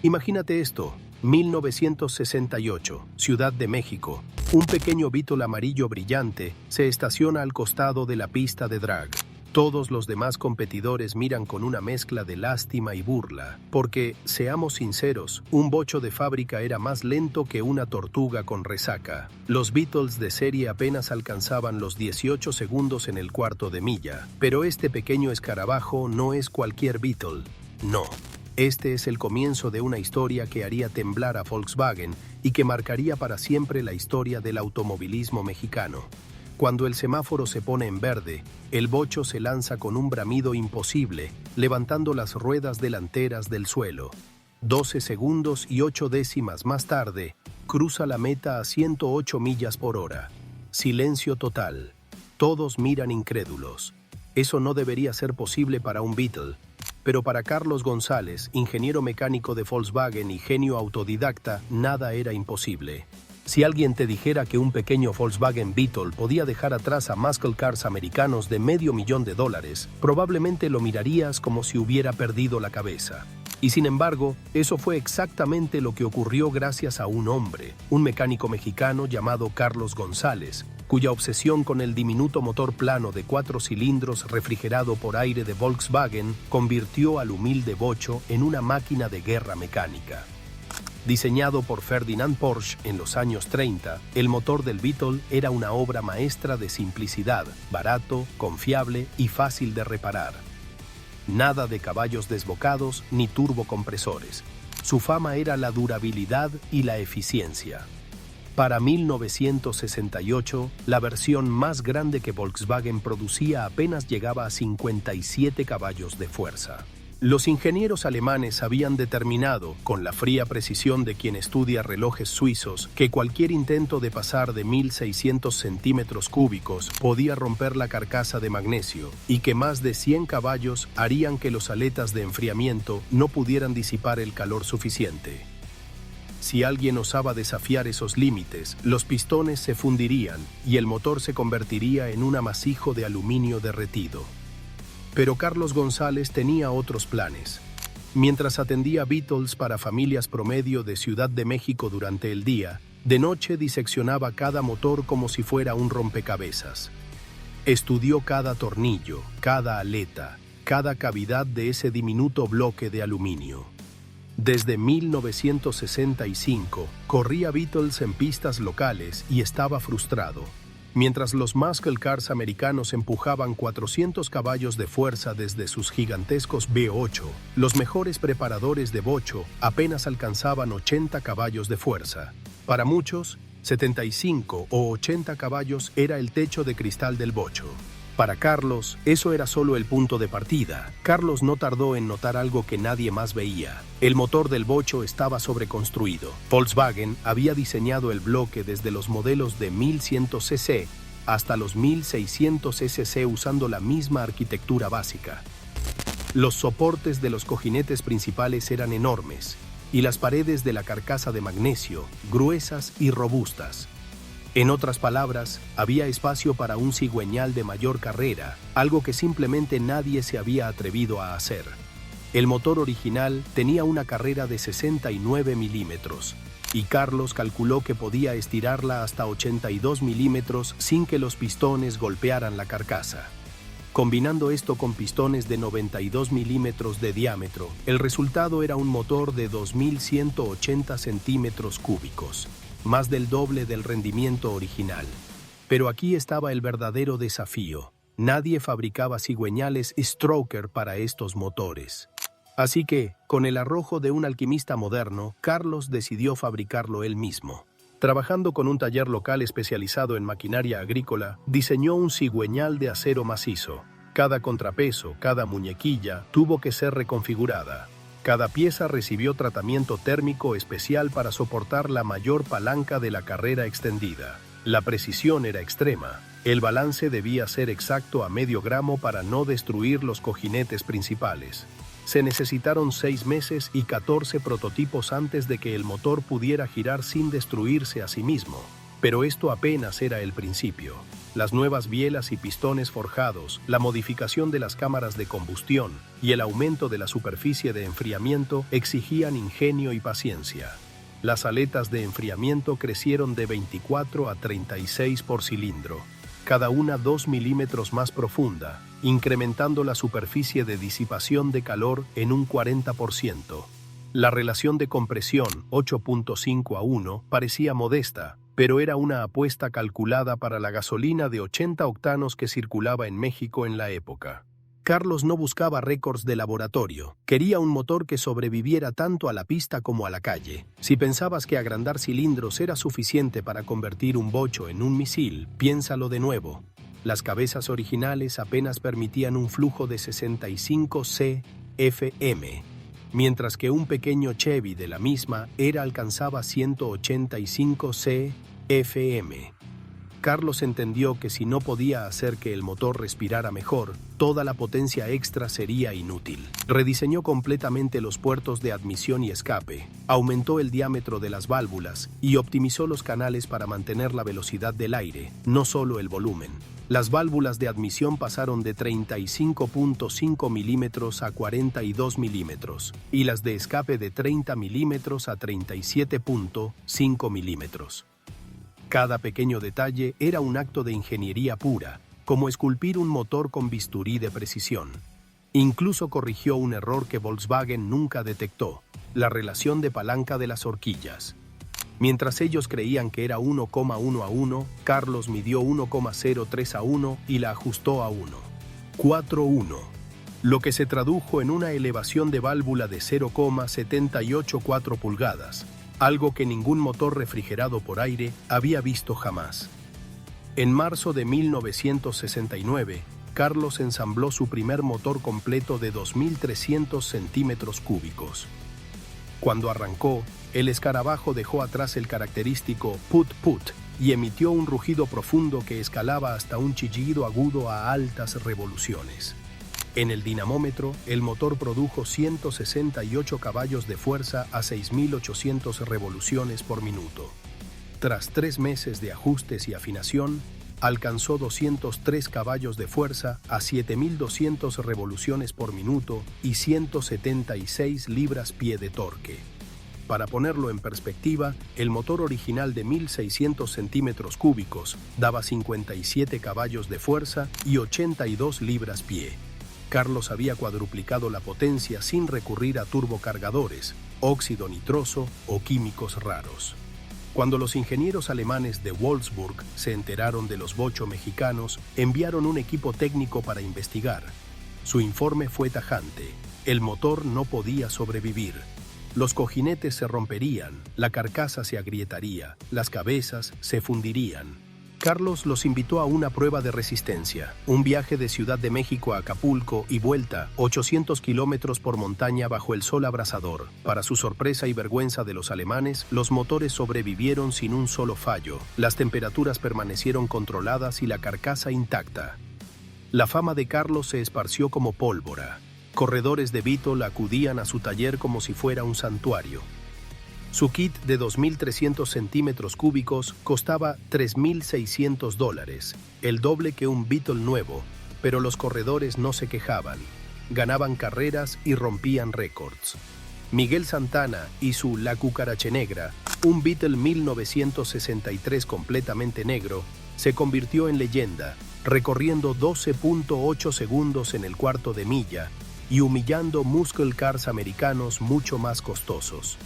Imagínate esto, 1968, Ciudad de México. Un pequeño Beetle amarillo brillante se estaciona al costado de la pista de drag. Todos los demás competidores miran con una mezcla de lástima y burla, porque, seamos sinceros, un bocho de fábrica era más lento que una tortuga con resaca. Los Beetles de serie apenas alcanzaban los 18 segundos en el cuarto de milla, pero este pequeño escarabajo no es cualquier Beetle, no. Este es el comienzo de una historia que haría temblar a Volkswagen y que marcaría para siempre la historia del automovilismo mexicano. Cuando el semáforo se pone en verde, el bocho se lanza con un bramido imposible, levantando las ruedas delanteras del suelo. 12 segundos y 8 décimas más tarde, cruza la meta a 108 millas por hora. Silencio total. Todos miran incrédulos. Eso no debería ser posible para un Beetle, pero para Carlos González, ingeniero mecánico de Volkswagen y genio autodidacta, nada era imposible. Si alguien te dijera que un pequeño Volkswagen Beetle podía dejar atrás a muscle cars americanos de $500,000, probablemente lo mirarías como si hubiera perdido la cabeza. Y sin embargo, eso fue exactamente lo que ocurrió gracias a un hombre, un mecánico mexicano llamado Carlos González, cuya obsesión con el diminuto motor plano de 4 cilindros refrigerado por aire de Volkswagen convirtió al humilde bocho en una máquina de guerra mecánica. Diseñado por Ferdinand Porsche en los años 30, el motor del Beetle era una obra maestra de simplicidad, barato, confiable y fácil de reparar. Nada de caballos desbocados ni turbocompresores. Su fama era la durabilidad y la eficiencia. Para 1968, la versión más grande que Volkswagen producía apenas llegaba a 57 caballos de fuerza. Los ingenieros alemanes habían determinado, con la fría precisión de quien estudia relojes suizos, que cualquier intento de pasar de 1.600 centímetros cúbicos podía romper la carcasa de magnesio y que más de 100 caballos harían que los aletas de enfriamiento no pudieran disipar el calor suficiente. Si alguien osaba desafiar esos límites, los pistones se fundirían y el motor se convertiría en un amasijo de aluminio derretido. Pero Carlos González tenía otros planes. Mientras atendía Beetles para familias promedio de Ciudad de México durante el día, de noche diseccionaba cada motor como si fuera un rompecabezas. Estudió cada tornillo, cada aleta, cada cavidad de ese diminuto bloque de aluminio. Desde 1965, corría Beetles en pistas locales y estaba frustrado. Mientras los muscle cars americanos empujaban 400 caballos de fuerza desde sus gigantescos V8, los mejores preparadores de bocho apenas alcanzaban 80 caballos de fuerza. Para muchos, 75 o 80 caballos era el techo de cristal del bocho. Para Carlos, eso era solo el punto de partida. Carlos no tardó en notar algo que nadie más veía. El motor del bocho estaba sobreconstruido. Volkswagen había diseñado el bloque desde los modelos de 1100 cc hasta los 1600 cc usando la misma arquitectura básica. Los soportes de los cojinetes principales eran enormes y las paredes de la carcasa de magnesio, gruesas y robustas. En otras palabras, había espacio para un cigüeñal de mayor carrera, algo que simplemente nadie se había atrevido a hacer. El motor original tenía una carrera de 69 milímetros, y Carlos calculó que podía estirarla hasta 82 milímetros sin que los pistones golpearan la carcasa. Combinando esto con pistones de 92 milímetros de diámetro, el resultado era un motor de 2.180 centímetros cúbicos. Más del doble del rendimiento original. Pero aquí estaba el verdadero desafío. Nadie fabricaba cigüeñales Stroker para estos motores. Así que, con el arrojo de un alquimista moderno, Carlos decidió fabricarlo él mismo. Trabajando con un taller local especializado en maquinaria agrícola, diseñó un cigüeñal de acero macizo. Cada contrapeso, cada muñequilla, tuvo que ser reconfigurada. Cada pieza recibió tratamiento térmico especial para soportar la mayor palanca de la carrera extendida. La precisión era extrema. El balance debía ser exacto a medio gramo para no destruir los cojinetes principales. Se necesitaron 6 meses y 14 prototipos antes de que el motor pudiera girar sin destruirse a sí mismo. Pero esto apenas era el principio. Las nuevas bielas y pistones forjados, la modificación de las cámaras de combustión y el aumento de la superficie de enfriamiento exigían ingenio y paciencia. Las aletas de enfriamiento crecieron de 24 a 36 por cilindro, cada una 2 milímetros más profunda, incrementando la superficie de disipación de calor en un 40%. La relación de compresión, 8.5 a 1, parecía modesta, pero era una apuesta calculada para la gasolina de 80 octanos que circulaba en México en la época. Carlos no buscaba récords de laboratorio. Quería un motor que sobreviviera tanto a la pista como a la calle. Si pensabas que agrandar cilindros era suficiente para convertir un bocho en un misil, piénsalo de nuevo. Las cabezas originales apenas permitían un flujo de 65 CFM, mientras que un pequeño Chevy de la misma era alcanzaba 185 CFM. Carlos entendió que si no podía hacer que el motor respirara mejor, toda la potencia extra sería inútil. Rediseñó completamente los puertos de admisión y escape, aumentó el diámetro de las válvulas y optimizó los canales para mantener la velocidad del aire, no solo el volumen. Las válvulas de admisión pasaron de 35.5 milímetros a 42 milímetros y las de escape de 30 milímetros a 37.5 milímetros. Cada pequeño detalle era un acto de ingeniería pura, como esculpir un motor con bisturí de precisión. Incluso corrigió un error que Volkswagen nunca detectó, la relación de palanca de las horquillas. Mientras ellos creían que era 1,1 a 1, Carlos midió 1,03 a 1 y la ajustó a 1. 4,1, lo que se tradujo en una elevación de válvula de 0,784 pulgadas. Algo que ningún motor refrigerado por aire había visto jamás. En marzo de 1969, Carlos ensambló su primer motor completo de 2.300 centímetros cúbicos. Cuando arrancó, el escarabajo dejó atrás el característico put-put y emitió un rugido profundo que escalaba hasta un chillido agudo a altas revoluciones. En el dinamómetro, el motor produjo 168 caballos de fuerza a 6.800 revoluciones por minuto. Tras 3 meses de ajustes y afinación, alcanzó 203 caballos de fuerza a 7.200 revoluciones por minuto y 176 libras-pie de torque. Para ponerlo en perspectiva, el motor original de 1.600 centímetros cúbicos daba 57 caballos de fuerza y 82 libras-pie. Carlos había cuadruplicado la potencia sin recurrir a turbocargadores, óxido nitroso o químicos raros. Cuando los ingenieros alemanes de Wolfsburg se enteraron de los bocho mexicanos, enviaron un equipo técnico para investigar. Su informe fue tajante: el motor no podía sobrevivir. Los cojinetes se romperían, la carcasa se agrietaría, las cabezas se fundirían. Carlos los invitó a una prueba de resistencia, un viaje de Ciudad de México a Acapulco y vuelta, 800 kilómetros por montaña bajo el sol abrasador. Para su sorpresa y vergüenza de los alemanes, los motores sobrevivieron sin un solo fallo, las temperaturas permanecieron controladas y la carcasa intacta. La fama de Carlos se esparció como pólvora. Corredores de Beetle acudían a su taller como si fuera un santuario. Su kit de 2.300 centímetros cúbicos costaba $3.600, el doble que un Beetle nuevo, pero los corredores no se quejaban. Ganaban carreras y rompían récords. Miguel Santana y su La Cucaracha Negra, un Beetle 1963 completamente negro, se convirtió en leyenda, recorriendo 12.8 segundos en el cuarto de milla y humillando muscle cars americanos mucho más costosos.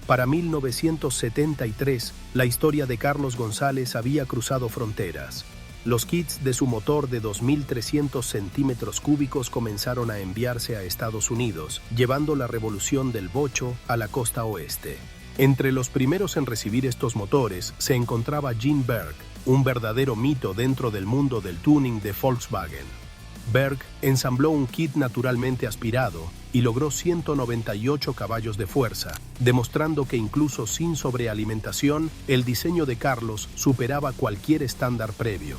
Para 1973, la historia de Carlos González había cruzado fronteras. Los kits de su motor de 2.300 centímetros cúbicos comenzaron a enviarse a Estados Unidos, llevando la revolución del bocho a la costa oeste. Entre los primeros en recibir estos motores se encontraba Gene Berg, un verdadero mito dentro del mundo del tuning de Volkswagen. Berg ensambló un kit naturalmente aspirado y logró 198 caballos de fuerza, demostrando que incluso sin sobrealimentación, el diseño de Carlos superaba cualquier estándar previo.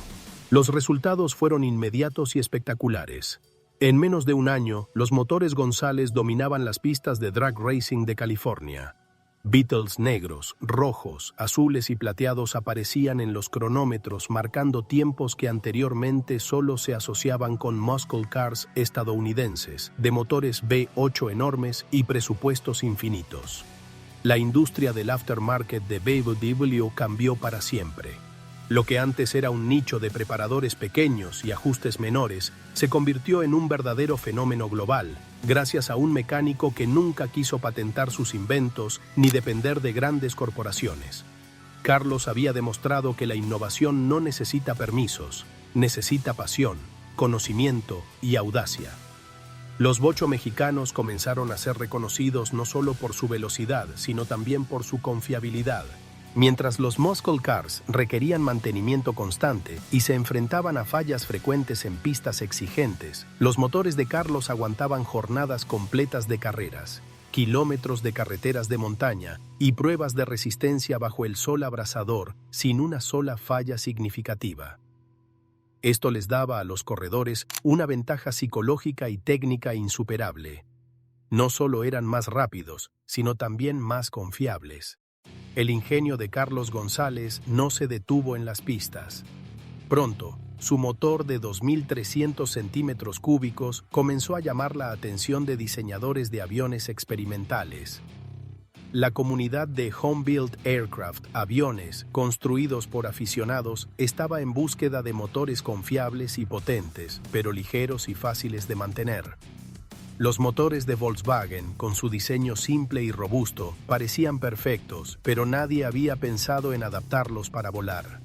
Los resultados fueron inmediatos y espectaculares. En menos de un año, los motores González dominaban las pistas de drag racing de California. Beetles negros, rojos, azules y plateados aparecían en los cronómetros marcando tiempos que anteriormente solo se asociaban con muscle cars estadounidenses, de motores V8 enormes y presupuestos infinitos. La industria del aftermarket de BMW cambió para siempre. Lo que antes era un nicho de preparadores pequeños y ajustes menores, se convirtió en un verdadero fenómeno global, gracias a un mecánico que nunca quiso patentar sus inventos ni depender de grandes corporaciones. Carlos había demostrado que la innovación no necesita permisos, necesita pasión, conocimiento y audacia. Los bocho mexicanos comenzaron a ser reconocidos no solo por su velocidad, sino también por su confiabilidad. Mientras los muscle cars requerían mantenimiento constante y se enfrentaban a fallas frecuentes en pistas exigentes, los motores de Carlos aguantaban jornadas completas de carreras, kilómetros de carreteras de montaña y pruebas de resistencia bajo el sol abrasador sin una sola falla significativa. Esto les daba a los corredores una ventaja psicológica y técnica insuperable. No solo eran más rápidos, sino también más confiables. El ingenio de Carlos González no se detuvo en las pistas. Pronto, su motor de 2.300 centímetros cúbicos comenzó a llamar la atención de diseñadores de aviones experimentales. La comunidad de Home-Built Aircraft, aviones construidos por aficionados, estaba en búsqueda de motores confiables y potentes, pero ligeros y fáciles de mantener. Los motores de Volkswagen, con su diseño simple y robusto, parecían perfectos, pero nadie había pensado en adaptarlos para volar.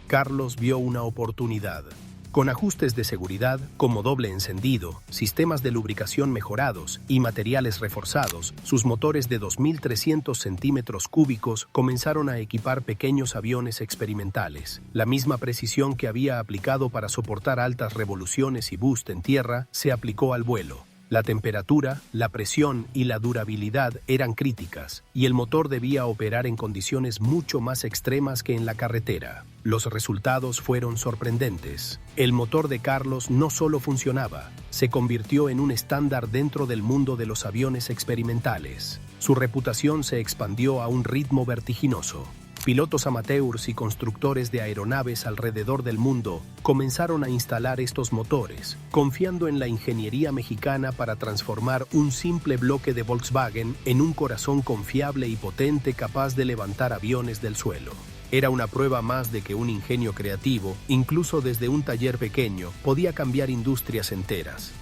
Carlos vio una oportunidad. Con ajustes de seguridad, como doble encendido, sistemas de lubricación mejorados y materiales reforzados, sus motores de 2.300 centímetros cúbicos comenzaron a equipar pequeños aviones experimentales. La misma precisión que había aplicado para soportar altas revoluciones y boost en tierra se aplicó al vuelo. La temperatura, la presión y la durabilidad eran críticas, y el motor debía operar en condiciones mucho más extremas que en la carretera. Los resultados fueron sorprendentes. El motor de Carlos no solo funcionaba, se convirtió en un estándar dentro del mundo de los aviones experimentales. Su reputación se expandió a un ritmo vertiginoso. Pilotos amateurs y constructores de aeronaves alrededor del mundo comenzaron a instalar estos motores, confiando en la ingeniería mexicana para transformar un simple bloque de Volkswagen en un corazón confiable y potente capaz de levantar aviones del suelo. Era una prueba más de que un ingenio creativo, incluso desde un taller pequeño, podía cambiar industrias enteras.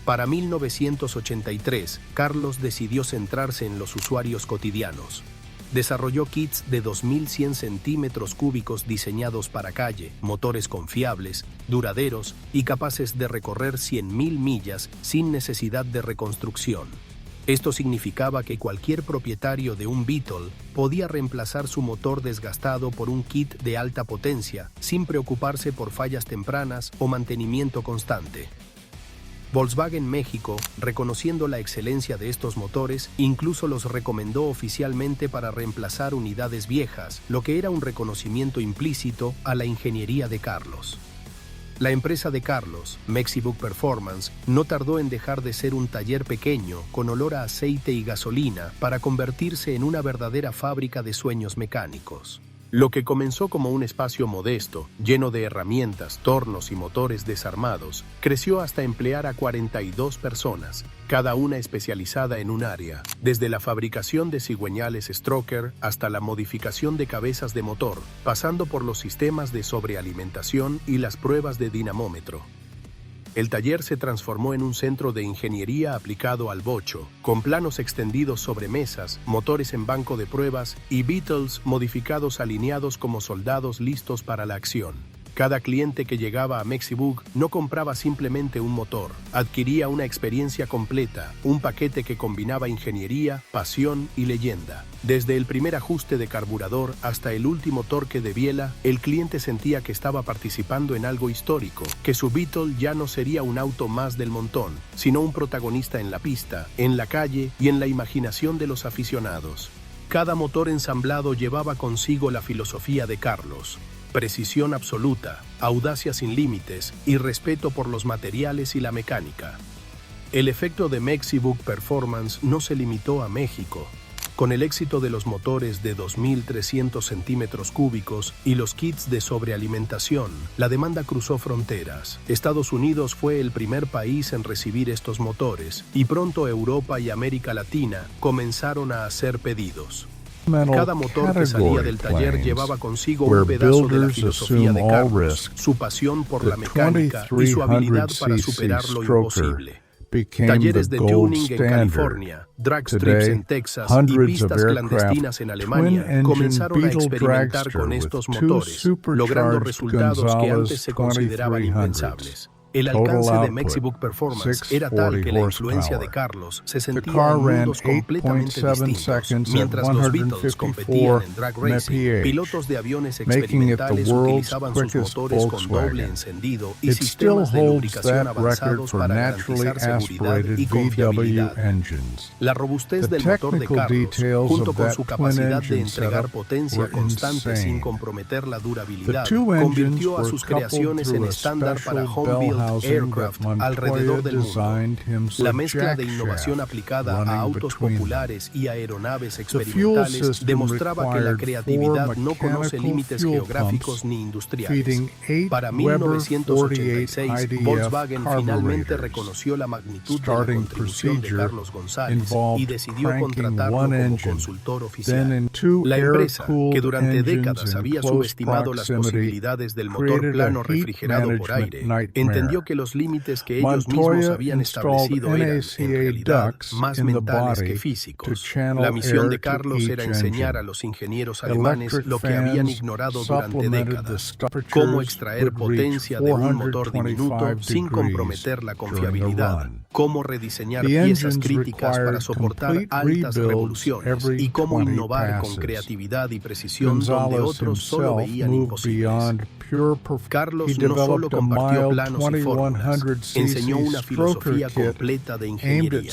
Para 1983, Carlos decidió centrarse en los usuarios cotidianos. Desarrolló kits de 2.100 centímetros cúbicos diseñados para calle, motores confiables, duraderos y capaces de recorrer 100.000 millas sin necesidad de reconstrucción. Esto significaba que cualquier propietario de un Beetle podía reemplazar su motor desgastado por un kit de alta potencia, sin preocuparse por fallas tempranas o mantenimiento constante. Volkswagen México, reconociendo la excelencia de estos motores, incluso los recomendó oficialmente para reemplazar unidades viejas, lo que era un reconocimiento implícito a la ingeniería de Carlos. La empresa de Carlos, Mexibook Performance, no tardó en dejar de ser un taller pequeño con olor a aceite y gasolina para convertirse en una verdadera fábrica de sueños mecánicos. Lo que comenzó como un espacio modesto, lleno de herramientas, tornos y motores desarmados, creció hasta emplear a 42 personas, cada una especializada en un área, desde la fabricación de cigüeñales Stroker hasta la modificación de cabezas de motor, pasando por los sistemas de sobrealimentación y las pruebas de dinamómetro. El taller se transformó en un centro de ingeniería aplicado al bocho, con planos extendidos sobre mesas, motores en banco de pruebas y Beetles modificados alineados como soldados listos para la acción. Cada cliente que llegaba a Mexibook no compraba simplemente un motor, adquiría una experiencia completa, un paquete que combinaba ingeniería, pasión y leyenda. Desde el primer ajuste de carburador hasta el último torque de biela, el cliente sentía que estaba participando en algo histórico, que su Beetle ya no sería un auto más del montón, sino un protagonista en la pista, en la calle y en la imaginación de los aficionados. Cada motor ensamblado llevaba consigo la filosofía de Carlos: precisión absoluta, audacia sin límites y respeto por los materiales y la mecánica. El efecto de Mexibook Performance no se limitó a México. Con el éxito de los motores de 2.300 centímetros cúbicos y los kits de sobrealimentación, la demanda cruzó fronteras. Estados Unidos fue el primer país en recibir estos motores, y pronto Europa y América Latina comenzaron a hacer pedidos. Cada motor que salía del taller llevaba consigo un pedazo de la filosofía de Carlos, su pasión por la mecánica y su habilidad para superar lo imposible. Talleres de tuning en California, drag strips en Texas y pistas clandestinas en Alemania comenzaron a experimentar con estos motores, logrando resultados que antes se consideraban impensables. El alcance de Mexibook Performance era tal que la influencia de Carlos se sentía en mundos completamente distintos. Mientras los Beatles competían en drag racing, pilotos de aviones experimentales utilizaban sus motores con doble encendido y sistemas de lubricación avanzados para garantizar seguridad y confiabilidad. La robustez del motor de Carlos, junto con su capacidad de entregar potencia constante sin comprometer la durabilidad, convirtió a sus creaciones en estándar para home-built aircraft alrededor del mundo. La mezcla de innovación aplicada a autos populares y aeronaves experimentales demostraba que la creatividad no conoce límites geográficos ni industriales. Para 1986, Volkswagen finalmente reconoció la magnitud de la contribución de Carlos González y decidió contratarlo como consultor oficial. La empresa, que durante décadas había subestimado las posibilidades del motor plano refrigerado por aire, entendió que los límites que ellos mismos habían establecido eran, en realidad, más mentales que físicos. La misión de Carlos era enseñar a los ingenieros alemanes lo que habían ignorado durante décadas: cómo extraer potencia de un motor diminuto sin comprometer la confiabilidad, cómo rediseñar piezas críticas para soportar altas revoluciones y cómo innovar con creatividad y precisión donde otros solo veían imposibles. Carlos no solo compartió planos y fórmulas, enseñó una filosofía completa de ingeniería.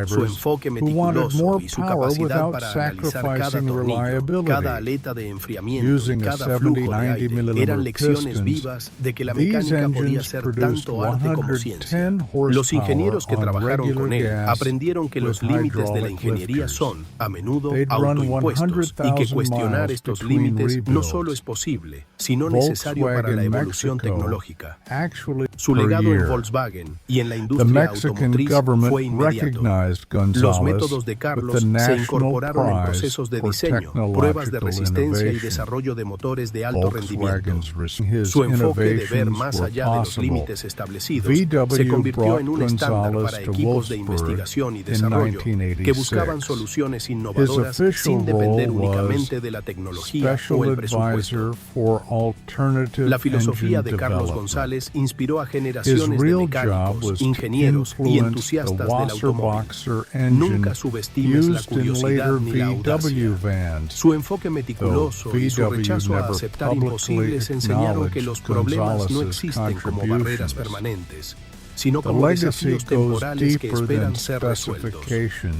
Su enfoque meticuloso y su capacidad para analizar cada tornillo, cada aleta de enfriamiento y cada flujo de aire eran lecciones vivas de que la mecánica podía ser tanto arte como ciencia. Los ingenieros que trabajaron con él aprendieron que los límites de la ingeniería son, a menudo, autoimpuestos y que cuestionar estos límites no solo es posible, sino necesario para la evolución tecnológica. Su legado en Volkswagen y en la industria automotriz fue inmediato. Los métodos de Carlos se incorporaron en procesos de diseño, pruebas de resistencia y desarrollo de motores de alto rendimiento. Su enfoque de ver más allá de los límites establecidos se convirtió en un estándar para equipos de investigación y desarrollo que buscaban soluciones innovadoras sin depender únicamente de la tecnología o el presupuesto. La filosofía de Carlos González inspiró a generaciones de mecánicos, ingenieros y entusiastas del automóvil. Nunca subestimes la curiosidad ni la audacia. Su enfoque meticuloso y su rechazo a aceptar imposibles enseñaron que los problemas no existen como barreras permanentes, sino como desafíos temporales que esperan ser resueltos.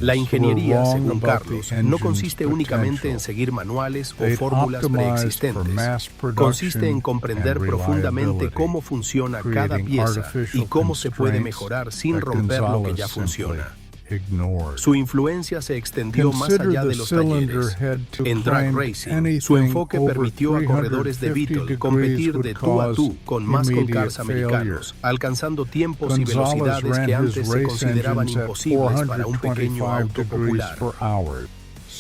La ingeniería, según Carlos, no consiste únicamente en seguir manuales o fórmulas preexistentes. Consiste en comprender profundamente cómo funciona cada pieza y cómo se puede mejorar sin romper lo que ya funciona. Su influencia se extendió más allá de los talleres. En drag racing, su enfoque permitió a corredores de Beetle competir de tú a tú con muscle cars americanos, alcanzando tiempos y velocidades que antes se consideraban imposibles para un pequeño auto popular.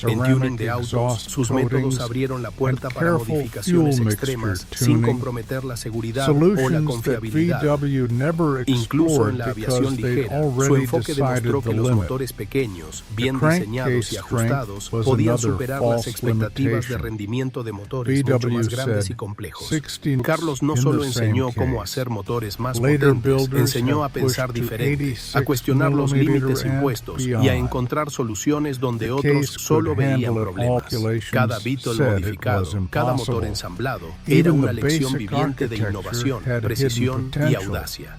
En tuning de autos, sus métodos abrieron la puerta para modificaciones extremas sin comprometer la seguridad o la confiabilidad. Incluso en la aviación ligera, su enfoque demostró que los motores pequeños, bien diseñados y ajustados, podían superar las expectativas de rendimiento de motores mucho más grandes y complejos. Carlos no solo enseñó cómo hacer motores más potentes, enseñó a pensar diferente, a cuestionar los límites impuestos y a encontrar soluciones donde otros solo veían problemas. Cada Beetle modificado, cada motor ensamblado, era una lección viviente de innovación, precisión y audacia.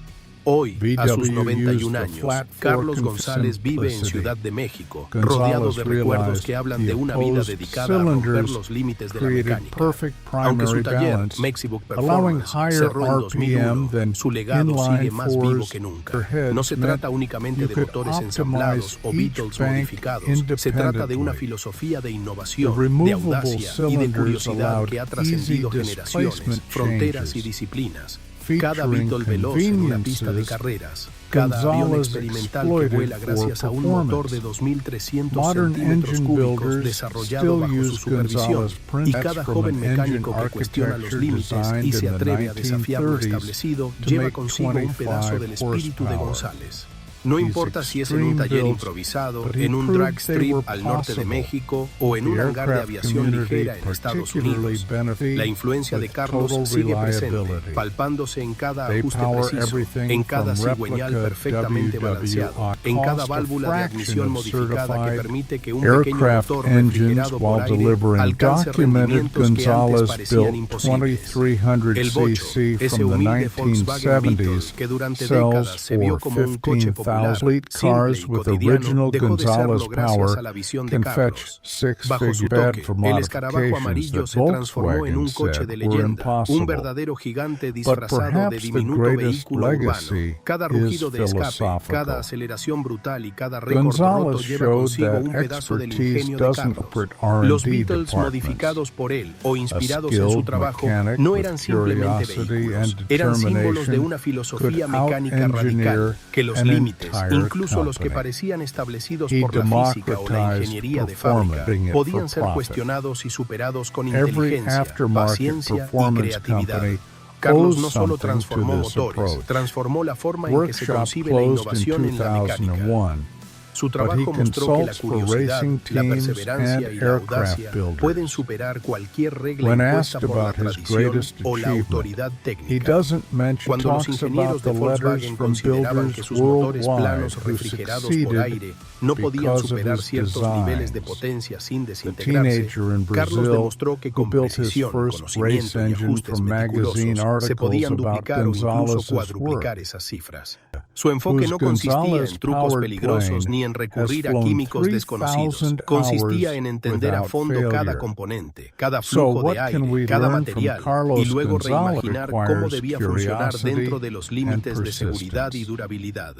Hoy, a sus VW 91 used the años, flat Carlos fork of González vive en simplicity. Ciudad de México, González rodeado de recuerdos realized que hablan the de una vida opposed dedicada a romper cylinders los límites de la created mecánica. perfect Aunque su primary taller, balance, Mexibook allowing Performance, higher cerró en RPM 2001, than su legado inline sigue más vivo fours que nunca. per heads No se meant trata únicamente you de could motores ensamblados o optimize Beatles each bank modificados. Se trata de una independently. filosofía de The innovación, de removable audacia y de cylinders curiosidad allowed que ha easy trascendido generaciones, displacement fronteras y changes, disciplinas. Cada featuring Beetle veloz en una pista de conveniences carreras, cada avión González experimental que exploited vuela gracias for a un motor de performance. 2.300 Modern centímetros engine cúbicos builders desarrollado still bajo su use supervisión, González y prints cada from joven an engine mecánico que cuestiona los architecture límites y designed se in the atreve a desafiar lo 1930s establecido to lleva make consigo un pedazo del 25 espíritu de horsepower. González. No These importa si es en un extreme taller builds, improvisado, but he en un proved drag they strip were al norte de possible. México o en The un hangar de aircraft aviación community ligera en Estados particularly Unidos. benefit La influencia de with Carlos total sigue presente, reliability. palpándose en cada They ajuste power preciso, everything en cada from cigüeñal replica perfectamente balanceado, WWI en cada cost a válvula de fraction admisión of modificada que certified permite que un pequeño aircraft motor engines refrigerado por while aire delivering alcance documented rendimientos que antes González parecían built imposibles. 2300 El Bocho, cc ese from the humilde Volkswagen Beetle 1970s, que durante décadas sells se vio for como un coche popular, 15,000 fleet simple cars y with cotidiano, original dejó de serlo González gracias power a la visión de can fetch Carlos. Bajo su six-figure bed toque, for el escarabajo modifications amarillo that se transformó en un Volkswagen coche said de were leyenda, un impossible. verdadero gigante But disfrazado de perhaps the diminuto greatest vehículo urbano. legacy Cada is rugido de escape, cada philosophical. aceleración brutal y cada récord roto González lleva showed consigo that un pedazo del expertise ingenio de doesn't Carlos. operate R&D Los Beatles departments. modificados por él o A inspirados en su skilled trabajo mechanic no with eran simplemente curiosity vehículos, and eran símbolos de determination una filosofía could mecánica radical, out-engineer que los an límites, entire incluso los que company. parecían establecidos He por la física o la democratized ingeniería de performance, fábrica, bringing it podían for ser profit. cuestionados y superados con Every inteligencia, aftermarket paciencia y performance creatividad. company Carlos owes no solo something to transformó this motores, approach. transformó la forma en que se Workshop concibe la closed in innovación en la mecánica. 2001. Su But trabajo he mostró que la consults for curiosidad, racing la teams perseverancia and y la aircraft audacia builders. pueden superar cualquier regla When impuesta asked por la about his tradición greatest o la achievement, autoridad he técnica. doesn't mention Cuando los talks ingenieros about de the letters Volkswagen from consideraban que builders sus motores worldwide planos who refrigerados por succeeded aire no podían because of superar his ciertos niveles de designs. potencia sin The desintegrarse, teenager in Carlos Brazil demostró que who con built his precisión, first conocimiento race y engine ajustes from magazine meticulosos se articles podían about duplicar o incluso González's cuadruplicar work. esas cifras. Su enfoque Whose no consistía en González trucos powered peligrosos plane ni en has recurrir a flown químicos desconocidos. 3,000 Consistía hours en entender a without fondo cada failure. componente, cada So flujo what de can aire, we cada learn from material, y Carlos luego González reimaginar cómo requires debía funcionar curiosity dentro de los límites and de seguridad y persistence. durabilidad.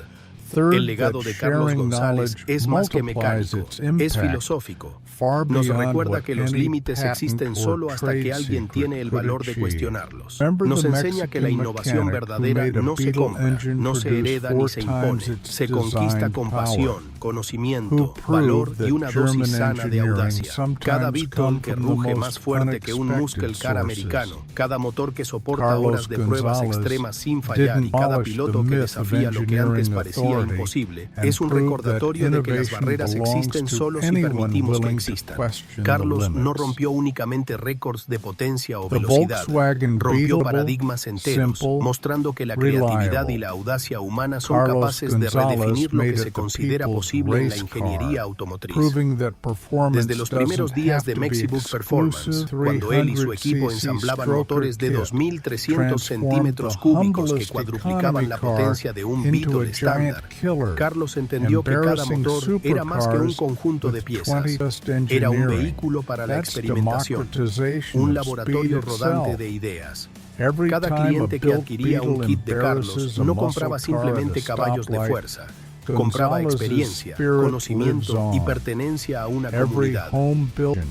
Third, El legado that de Carlos sharing González knowledge es más que multiplies mecánico, its es impact filosófico. far Nos beyond recuerda what que los any límites patent existen or solo hasta trade que alguien secret tiene el could valor de achieve. cuestionarlos. Remember Nos the enseña que la Mexican innovación mechanic who verdadera made a no se Beetle compra, engine no se produce hereda ni 4 se impone, times its se conquista design con power, pasión, who conocimiento, proved valor y that una German dosis sana de engineering audacia. Cada sometimes Beetle come que from the ruge most más fuerte que un muscle unexpected car sources. americano, cada motor que soporta Carlos horas de pruebas González extremas sin fallar y didn't cada abolish piloto the que myth desafía of lo que antes engineering parecía authority imposible, and es un proved recordatorio that de que las innovation barreras belongs existen to solo si anyone permitimos que willing to existan. question the Carlos no limits. rompió únicamente récords de potencia o The velocidad, Volkswagen rompió Beetle, paradigmas enteros, simple, mostrando que la creatividad reliable. y la audacia humana son Carlos capaces de González redefinir lo made que it se the considera people's posible en la race ingeniería car, automotriz. proving that performance Desde los primeros doesn't días have de to be Mexibook Performance, exclusive, cuando él y su equipo 300cc ensamblaban stroker motores de kit 2.300 transformed centímetros the cúbicos que humblest cuadruplicaban la economy potencia de un car into Beetle a giant estándar, killer, Carlos entendió que cada embarrassing motor era más que un supercars conjunto de with piezas. 20 best Era un engineering. vehículo para la That's experimentación, democratization un of laboratorio speed rodante itself. de ideas. Every Cada time a cliente que built adquiría un Beetle kit de Carlos embarrasses a no muscle compraba car simplemente at a caballos de stoplight, fuerza. Compraba González's experiencia, spirit conocimiento lives y on. pertenencia a una Every comunidad. home building,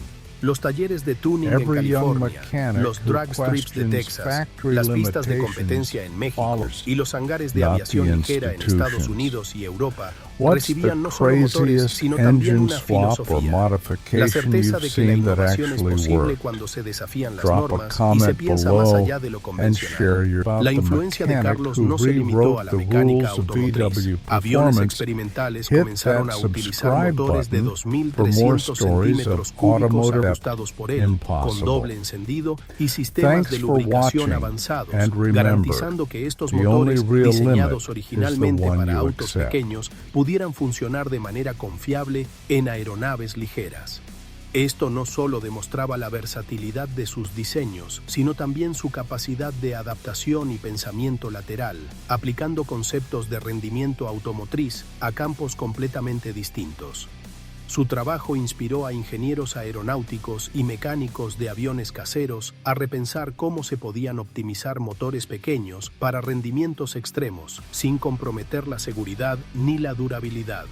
Los talleres de tuning en every young California, mechanic los who drag strips de questions Texas, factory las pistas de limitations competencia en México follows, y los hangares de not aviación the ligera en institutions. Estados Unidos y Europa What's recibían the no solo motores, craziest sino también engine una swap or filosofía. La modification certeza you've de que la seen that innovación es actually posible worked? cuando se desafían las Drop a normas y se comment piensa más below allá de lo and convencional. share your about La the influencia de mechanic Carlos who no se limitó a rewrote la the mecánica rules of automotriz. VW Aviones performance. experimentales Hit comenzaron a that utilizar subscribe motores de button for more 2.300 stories centímetros of cúbicos automotive ajustados por él, con impossible. doble encendido y sistemas Thanks de for lubricación watching, avanzados, and remember, garantizando que estos the only motores, real diseñados limit originalmente is the one para you autos accept. pequeños, pudieran funcionar de manera confiable en aeronaves ligeras. Esto no solo demostraba la versatilidad de sus diseños, sino también su capacidad de adaptación y pensamiento lateral, aplicando conceptos de rendimiento automotriz a campos completamente distintos. Su trabajo inspiró a ingenieros aeronáuticos y mecánicos de aviones caseros a repensar cómo se podían optimizar motores pequeños para rendimientos extremos, sin comprometer la seguridad ni la durabilidad.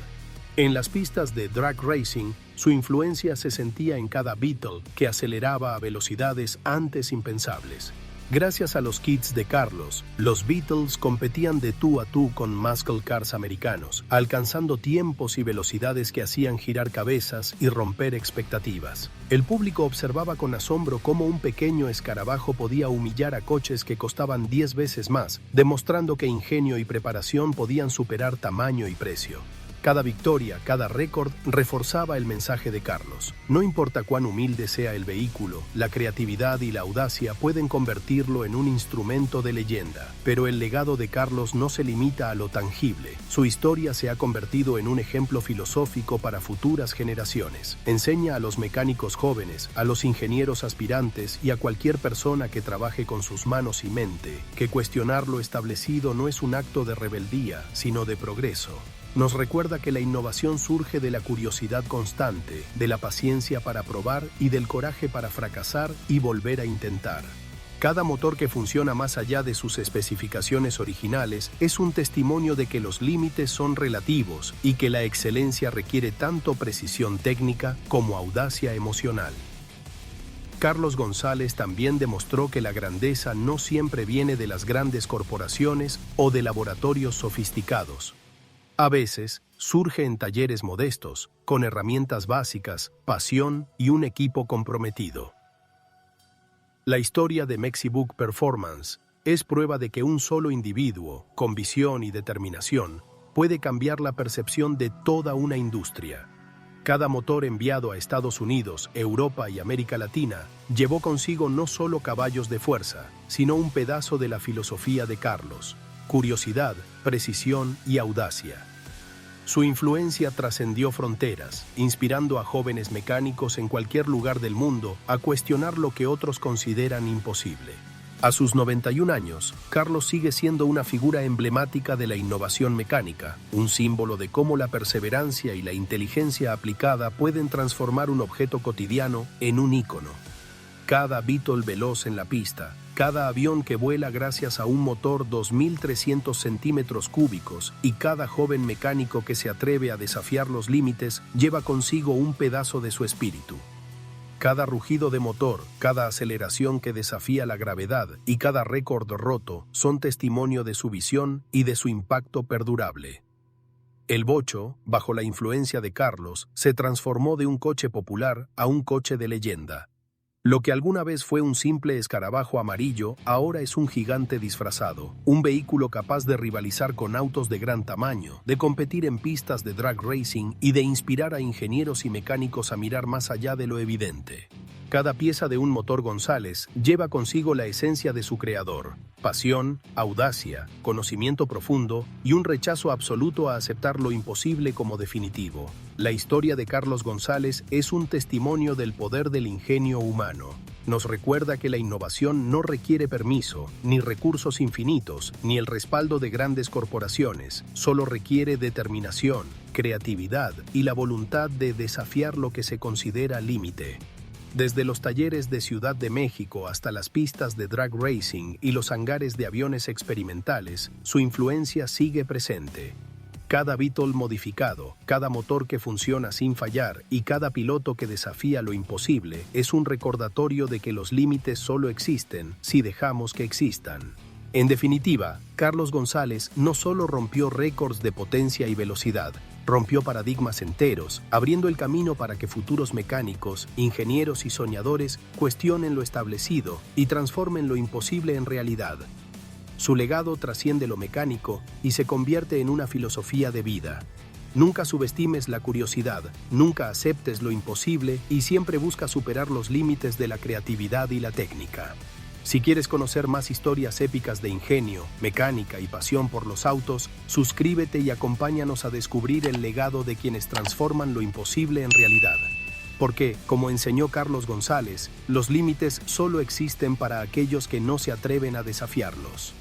En las pistas de drag racing, su influencia se sentía en cada Beetle que aceleraba a velocidades antes impensables. Gracias a los kits de Carlos, los Beetles competían de tú a tú con muscle cars americanos, alcanzando tiempos y velocidades que hacían girar cabezas y romper expectativas. El público observaba con asombro cómo un pequeño escarabajo podía humillar a coches que costaban 10 veces más, demostrando que ingenio y preparación podían superar tamaño y precio. Cada victoria, cada récord reforzaba el mensaje de Carlos. No importa cuán humilde sea el vehículo, la creatividad y la audacia pueden convertirlo en un instrumento de leyenda. Pero el legado de Carlos no se limita a lo tangible. Su historia se ha convertido en un ejemplo filosófico para futuras generaciones. Enseña a los mecánicos jóvenes, a los ingenieros aspirantes y a cualquier persona que trabaje con sus manos y mente, que cuestionar lo establecido no es un acto de rebeldía, sino de progreso. Nos recuerda que la innovación surge de la curiosidad constante, de la paciencia para probar y del coraje para fracasar y volver a intentar. Cada motor que funciona más allá de sus especificaciones originales es un testimonio de que los límites son relativos y que la excelencia requiere tanto precisión técnica como audacia emocional. Carlos González también demostró que la grandeza no siempre viene de las grandes corporaciones o de laboratorios sofisticados. A veces, surge en talleres modestos, con herramientas básicas, pasión y un equipo comprometido. La historia de Mexibook Performance es prueba de que un solo individuo, con visión y determinación, puede cambiar la percepción de toda una industria. Cada motor enviado a Estados Unidos, Europa y América Latina llevó consigo no solo caballos de fuerza, sino un pedazo de la filosofía de Carlos: curiosidad, precisión y audacia. Su influencia trascendió fronteras, inspirando a jóvenes mecánicos en cualquier lugar del mundo a cuestionar lo que otros consideran imposible. A sus 91 años, Carlos sigue siendo una figura emblemática de la innovación mecánica, un símbolo de cómo la perseverancia y la inteligencia aplicada pueden transformar un objeto cotidiano en un ícono. Cada Beetle veloz en la pista, cada avión que vuela gracias a un motor 2.300 centímetros cúbicos y cada joven mecánico que se atreve a desafiar los límites lleva consigo un pedazo de su espíritu. Cada rugido de motor, cada aceleración que desafía la gravedad y cada récord roto son testimonio de su visión y de su impacto perdurable. El bocho, bajo la influencia de Carlos, se transformó de un coche popular a un coche de leyenda. Lo que alguna vez fue un simple escarabajo amarillo, ahora es un gigante disfrazado, un vehículo capaz de rivalizar con autos de gran tamaño, de competir en pistas de drag racing y de inspirar a ingenieros y mecánicos a mirar más allá de lo evidente. Cada pieza de un motor González lleva consigo la esencia de su creador: pasión, audacia, conocimiento profundo y un rechazo absoluto a aceptar lo imposible como definitivo. La historia de Carlos González es un testimonio del poder del ingenio humano. Nos recuerda que la innovación no requiere permiso, ni recursos infinitos, ni el respaldo de grandes corporaciones. Solo requiere determinación, creatividad y la voluntad de desafiar lo que se considera límite. Desde los talleres de Ciudad de México hasta las pistas de drag racing y los hangares de aviones experimentales, su influencia sigue presente. Cada Beetle modificado, cada motor que funciona sin fallar y cada piloto que desafía lo imposible es un recordatorio de que los límites solo existen si dejamos que existan. En definitiva, Carlos González no solo rompió récords de potencia y velocidad, rompió paradigmas enteros, abriendo el camino para que futuros mecánicos, ingenieros y soñadores cuestionen lo establecido y transformen lo imposible en realidad. Su legado trasciende lo mecánico y se convierte en una filosofía de vida. Nunca subestimes la curiosidad, nunca aceptes lo imposible y siempre busca superar los límites de la creatividad y la técnica. Si quieres conocer más historias épicas de ingenio, mecánica y pasión por los autos, suscríbete y acompáñanos a descubrir el legado de quienes transforman lo imposible en realidad. Porque, como enseñó Carlos González, los límites solo existen para aquellos que no se atreven a desafiarlos.